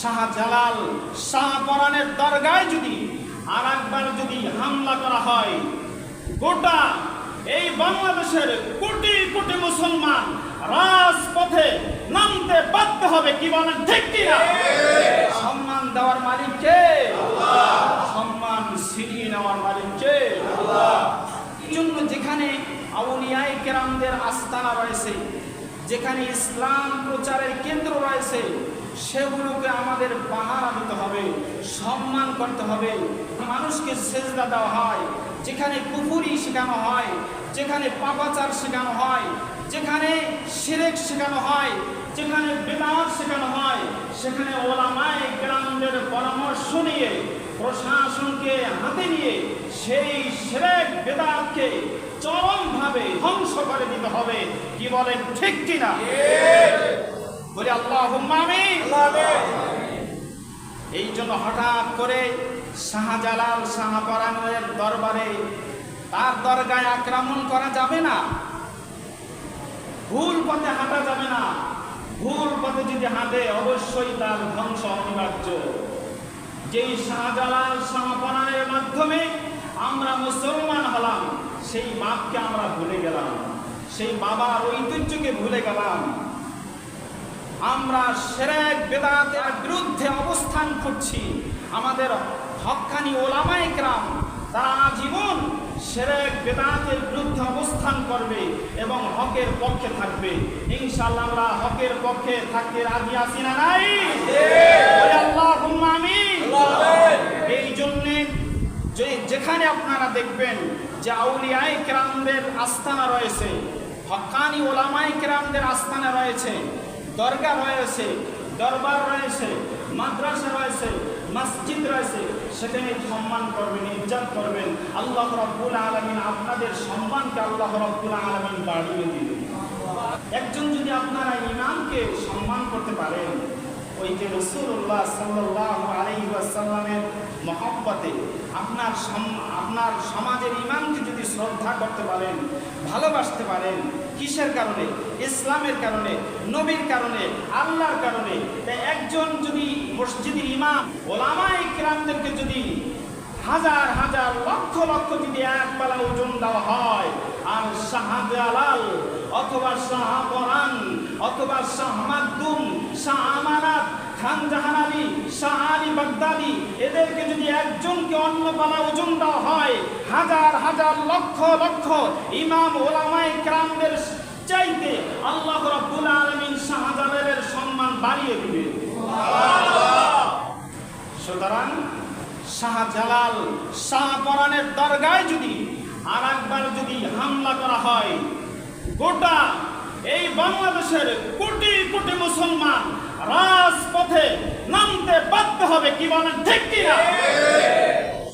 শাহজালাল শাহপরানের দরগায় যদি আর একবার যদি হামলা করা হয়, গোটা এই বাংলাদেশের কোটি কোটি মুসলমান রাজপথে নামতে বাধ্য হবে। কি বলেন ঠিক কিনা? সম্মান দেওয়ার মালিক কে? আল্লাহ। সম্মান ছিনিয়ে নেওয়ার মালিক কে? আল্লাহ। এই জন্য যেখানে আউলিয়ায়ে কেরামদের আস্তানা রয়েছে, যেখানে ইসলাম প্রচারের কেন্দ্র রয়েছে, সেগুলোকে আমাদের পাহারা দিতে হবে, সম্মান করতে হবে। মানুষকে সেজদা দেওয়া হয়, যেখানে কুফরি শেখানো হয়, যেখানে পাপাচার শেখানো হয়, যেখানে শিরক শেখানো হয়, যেখানে বিদআত শেখানো হয়, সেখানে উলামায়ে কেরামদের পরামর্শ নিয়ে প্রশাসনকে হাতে নিয়ে সেই শিরক বিদআতকে চরমভাবে ধ্বংস করে দিতে হবে। কি বলেন ঠিক কিনা? বলি আল্লাহুম্মা আমিন। এই জন্য হঠাৎ করে শাহজালাল শাহপরানের দরবারে, তার দরগায় আক্রমণ করা যাবে না, ভুল পথে হাঁটা যাবে না। ভুল পথে যদি হাঁটে অবশ্যই তার ধ্বংস অনিবার্য। যেই শাহজালাল শাহপরানের মাধ্যমে আমরা মুসলমান হলাম, সেই বাপকে আমরা ভুলে গেলাম, সেই বাবার ঐতিহ্যকে ভুলে গেলাম। আমরা শিরক বিদআতের বিরুদ্ধে অবস্থান করছি। আমাদের হক্কানি উলামায়ে কেরাম তারা আজীবন শিরক বিদআতের বিরুদ্ধে অবস্থান করবে এবং হকের পক্ষে থাকবে। ইনশাআল্লাহ আমরা হকের পক্ষে থাকতে রাজি আছি না নাই? আল্লাহুম্মা আমিন। এই জন্য যেখানে আপনারা দেখবেন যে আউলিয়ায়ে কেরামদের আস্তানা রয়েছে, হক্কানি উলামায়ে কেরামদের আস্তানা রয়েছে, দরগা রয়েছে, দরবার রয়েছে, মাদ্রাসা রয়েছে, মসজিদ রয়েছে, সেখানে সম্মান করবেন, ইজ্জত করবেন। আল্লাহ রাব্বুল আলামিন আপনাদের সম্মানকে আল্লাহ রাব্বুল আলামিন বাড়িয়ে দিবেন। একজন যদি আপনারা ইমামকে সম্মান করতে পারেন, ওই যে রাসূলুল্লাহ সাল্লাল্লাহু আলাইহি ওয়াসাল্লামের মহব্বতে আপনার সমাজের ইমামকে যদি শ্রদ্ধা করতে পারেন, ভালোবাসতে পারেন, কিসের কারণে? ইসলামের কারণে, নবীর কারণে, আল্লাহর কারণে। তাই একজন যদি মসজিদের ইমাম উলামায়ে কেরামদেরকে যদি হাজার হাজার লক্ষ লক্ষ যদি এক পালা ওজন দেওয়া হয়, আর শাহজালাল অথবা শাহপরান অথবা শাহ মাকদুম, শাহ আমানত, খান জাহান আলী, শাহ আলী বাগদাদি, এদেরকে যদি একজনকে অন্য পালা ওজন দেওয়া হয়, হাজার হাজার লক্ষ লক্ষ ইমাম উলামায়ে কেরামদের চাইতে আল্লাহ রাব্বুল আলামিন শাহজালালের সম্মান বাড়িয়ে দিবে। সুতরাং শাহজালাল শাহপরানের দরগায় যদি আর একবার যদি হামলা করা হয়, গোটা এই বাংলাদেশের কোটি কোটি মুসলমান রাজপথে নামতে বাধ্য হবে। কি বলেন ঠিক কিনা?